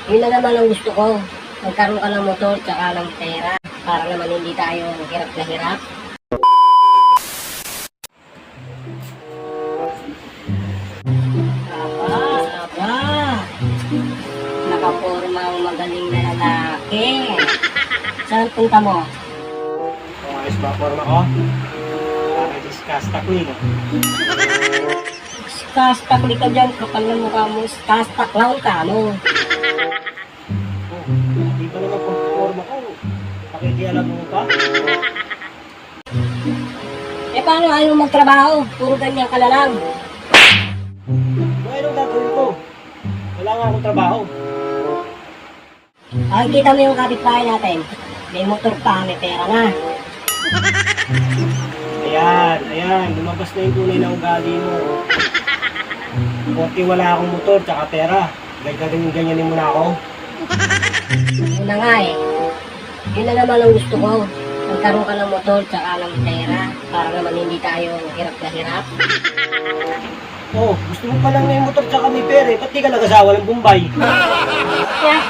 Yun na naman ang gusto ko. Magkaroon ka ng motor tsaka ng pera. Para naman hindi tayo hirap na hirap. Aba. Nakaporma ang magaling na lalaki. Saan punta mo? Kung ayos ba forma ko? Para diskasta ko yun. Kastakli ka dyan, kapal na mukha mo. Kastaklang ka mo. Hindi ba naman pag-forma ko? Pakikialam mo pa? Eh paano ayaw magtrabaho? Puro ganyan ka na lang. Ano gagawin ko? Wala nga akong trabaho. Ay, kita mo yung kapitbahay natin. May motor pa, may pera na. Ayan. Lumabas na yung tunay na ugali mo. Porque wala akong motor tsaka pera. Ganyanin mo na ako. Yun na nga eh. Yun na naman ang gusto ko. Magkaroon ka ng motor tsaka ng pera. Para naman hindi tayo hirap na hirap. Oh, gusto mo pa lang may motor tsaka may pera eh. Ba't di ka nag-asawa ng Bombay? Yeah.